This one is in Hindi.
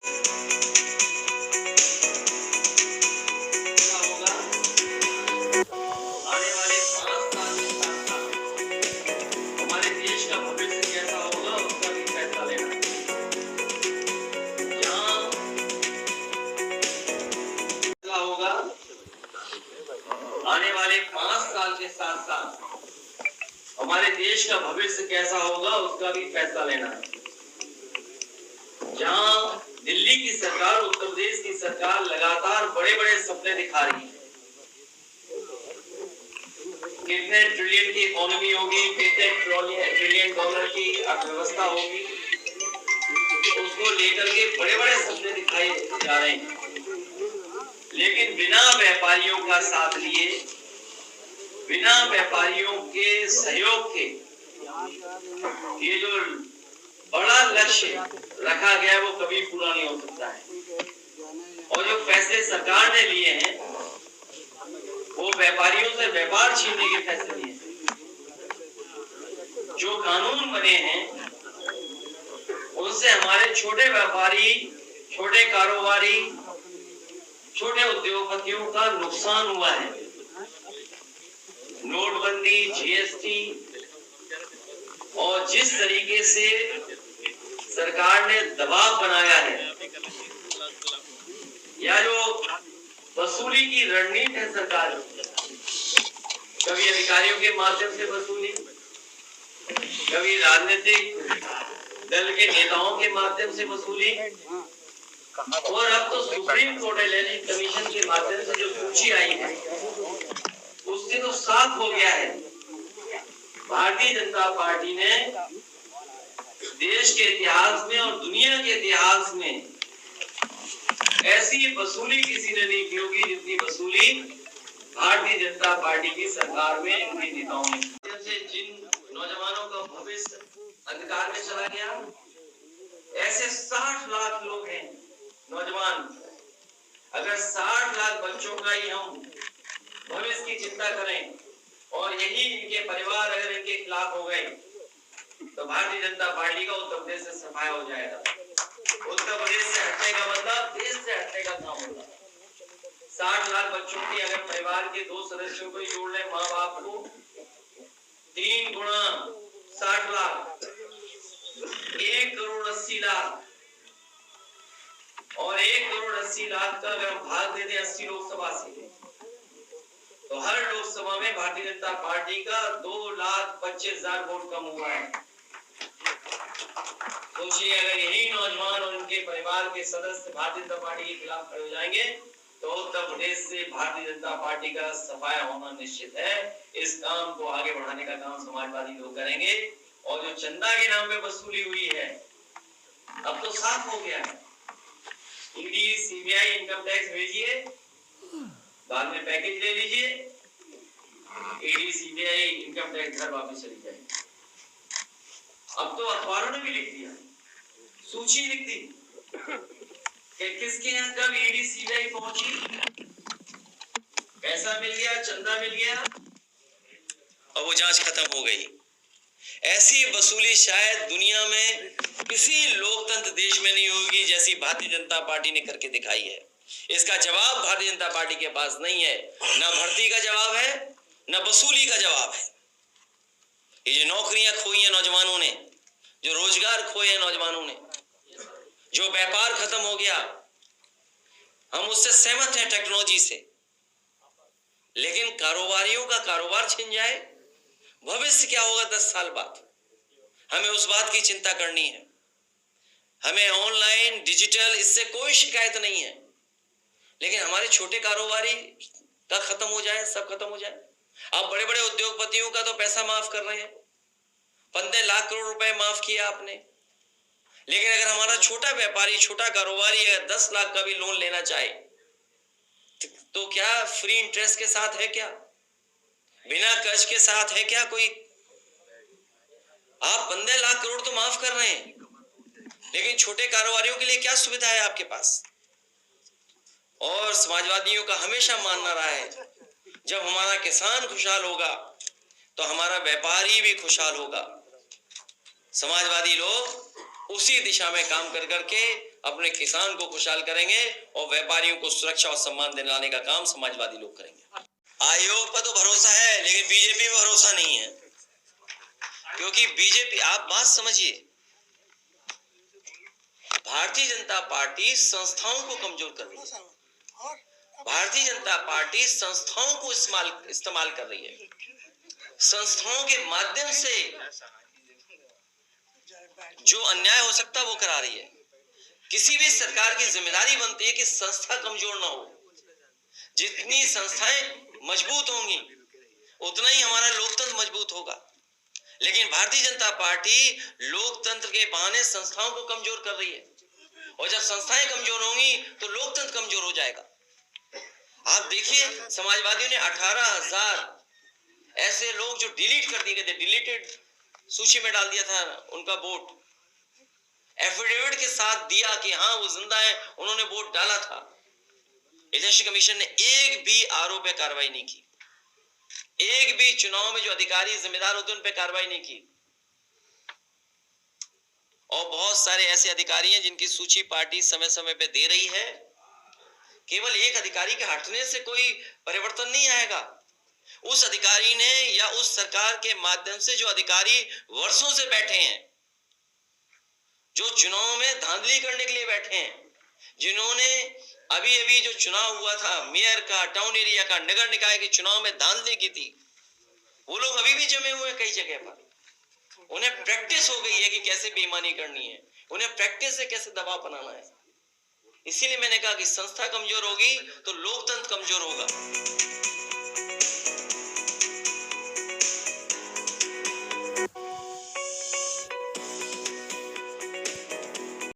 आने वाले 5 साल के साथ-साथ हमारे देश का भविष्य कैसा होगा उसका भी फैसला लेना है। जहाँ फैसला होगा आने वाले 5 साल के साथ-साथ हमारे देश का भविष्य कैसा होगा उसका भी फैसला लेना है। जहाँ दिल्ली की सरकार, उत्तर प्रदेश की सरकार लगातार बड़े-बड़े सपने दिखा रही है। कितने ट्रिलियन की इकोनॉमी होगी, कितने ट्रिलियन डॉलर की अर्थव्यवस्था होगी, उसको लेकर के बड़े-बड़े सपने दिखाए जा रहे हैं। लेकिन बिना व्यापारियों का साथ लिए, बिना व्यापारियों के सहयोग के ये जो बड़ा लक्ष्य रखा गया है वो कभी पूरा नहीं हो सकता है। और जो फैसले सरकार ने लिए हैं वो व्यापारियों से व्यापार छीनने के फैसले लिए हैं। जो कानून बने हैं उनसे हमारे छोटे व्यापारी, छोटे कारोबारी, छोटे उद्योगपतियों का नुकसान हुआ है। नोटबंदी, जीएसटी और जिस तरीके से सरकार ने दबाव बनाया है या जो वसूली की रणनीति है सरकार की, कभी अधिकारियों के माध्यम से वसूली, कभी राजनीतिक दल के नेताओं के माध्यम से वसूली, और अब तो सुप्रीम कोर्ट इलेक्शन कमीशन के माध्यम से जो सूची आई है उससे तो साफ हो गया है भारतीय जनता पार्टी ने देश के इतिहास में और दुनिया के इतिहास में ऐसी वसूली किसी ने नहीं की होगी जितनी वसूली भारतीय जनता पार्टी की सरकार में इनके नेताओं ने। जिन नौजवानों का भविष्य अंधकार में चला गया, ऐसे 60 लाख लोग हैं नौजवान। अगर 60 लाख बच्चों का ही हम भविष्य की चिंता करें और यही इनके परिवार अगर इनके खिलाफ हो गए तो भारतीय जनता पार्टी का उत्तर प्रदेश से सफाया हो जाएगा। उत्तर प्रदेश से हटने का मतलब देश से हटने का काम होगा। 60 लाख बच्चों की अगर परिवार के 2 सदस्यों को ही जोड़ ले, माँ बाप को, 3 गुणा 60 लाख, 1 करोड़ 80 लाख, और 1 करोड़ 80 लाख का अगर भाग दे दे 80 लोकसभा से, तो हर लोकसभा में भारतीय जनता पार्टी का 2,25,000 वोट कम हुआ है। सोचिए अगर यही नौजवान और उनके परिवार के सदस्य भारतीय जनता पार्टी के खिलाफ खड़े हो जाएंगे तो उत्तर प्रदेश से भारतीय जनता पार्टी का सफाया होना निश्चित है। इस काम को आगे बढ़ाने का काम समाजवादी लोग करेंगे। और जो चंदा के नाम पे वसूली हुई है अब तो साफ हो गया है। ईडी, सीबीआई इनकम टैक्स भेजिए, बाद में पैकेज ले लीजिए, ईडी सीबीआई इनकम टैक्स घर वापस चली जाएगी। अब तो अखबारों ने भी लिख दिया, सूची लिख दी कि किसके यहाँ कब ईडी सीबीआई पहुंची, पैसा मिल गया, चंदा मिल गया और वो जांच खत्म हो गई। ऐसी वसूली शायद दुनिया में किसी लोकतंत्र देश में नहीं होगी जैसी भारतीय जनता पार्टी ने करके दिखाई है। इसका जवाब भारतीय जनता पार्टी के पास नहीं है। न भर्ती का जवाब है, न वसूली का जवाब है। ये जो नौकरियां खोई हैं नौजवानों ने, जो रोजगार खोए हैं नौजवानों ने, जो व्यापार खत्म हो गया, हम उससे सहमत हैं टेक्नोलॉजी से, लेकिन कारोबारियों का कारोबार छिन जाए, भविष्य क्या होगा 10 साल बाद, हमें उस बात की चिंता करनी है। हमें ऑनलाइन, डिजिटल, इससे कोई शिकायत नहीं है, लेकिन हमारे छोटे कारोबारी का खत्म हो जाए, सब खत्म हो जाए। आप बड़े बड़े उद्योगपतियों का तो पैसा माफ कर रहे हैं, 15 लाख करोड़ रुपए माफ किया आपने, लेकिन अगर हमारा छोटा व्यापारी, छोटा कारोबारी अगर 10 लाख का भी लोन लेना चाहे तो क्या फ्री इंटरेस्ट के साथ है क्या, बिना कर्ज के साथ है क्या कोई? आप 15 लाख करोड़ तो माफ कर रहे हैं, लेकिन छोटे कारोबारियों के लिए क्या सुविधा है आपके पास? और समाजवादियों का हमेशा मानना रहा है जब हमारा किसान खुशहाल होगा तो हमारा व्यापारी भी खुशहाल होगा। समाजवादी लोग उसी दिशा में काम कर करके अपने किसान को खुशहाल करेंगे और व्यापारियों को सुरक्षा और सम्मान दिलाने का काम समाजवादी लोग करेंगे। आयोग पर तो भरोसा है, लेकिन बीजेपी पर भरोसा नहीं है, क्योंकि बीजेपी, आप बात समझिए, भारतीय जनता पार्टी संस्थाओं को कमजोर कर रही है। भारतीय जनता पार्टी संस्थाओं को इस्तेमाल कर रही है। संस्थाओं के माध्यम से जो अन्याय हो सकता है वो करा रही है। किसी भी सरकार की जिम्मेदारी बनती है कि संस्था कमजोर ना हो। जितनी संस्थाएं मजबूत होंगी उतना ही हमारा लोकतंत्र मजबूत होगा। लेकिन भारतीय जनता पार्टी लोकतंत्र के बहाने संस्थाओं को कमजोर कर रही है, और जब संस्थाएं कमजोर होंगी तो लोकतंत्र कमजोर हो जाएगा। आप देखिए, समाजवादियों ने 18,000 ऐसे लोग जो डिलीट कर दिए गए थे, डिलीटेड सूची में डाल दिया था उनका वोट, एफिडेविट के साथ दिया कि हाँ वो जिंदा है, उन्होंने वोट डाला था। इलेक्शन कमीशन ने एक भी आरोप पे कार्रवाई नहीं की, एक भी चुनाव में जो अधिकारी जिम्मेदार होते हैं उन पे कार्रवाई नहीं की। और बहुत सारे ऐसे अधिकारी हैं जिनकी सूची पार्टी समय समय पे दे रही है। केवल एक अधिकारी के हटने से कोई परिवर्तन नहीं आएगा। उस अधिकारी ने या उस सरकार के माध्यम से जो अधिकारी वर्षों से बैठे हैं, जो चुनाव में धांधली करने के लिए बैठे हैं, जिन्होंने अभी जो चुनाव हुआ था मेयर का, टाउन एरिया का, नगर निकाय के चुनाव में धांधली की थी, वो लोग अभी भी जमे हुए कई जगह पर। उन्हें प्रैक्टिस हो गई है कि कैसे बेईमानी करनी है, उन्हें प्रैक्टिस है कैसे दबाव बनाना है। इसीलिए मैंने कहा कि संस्था कमजोर होगी तो लोकतंत्र कमजोर होगा।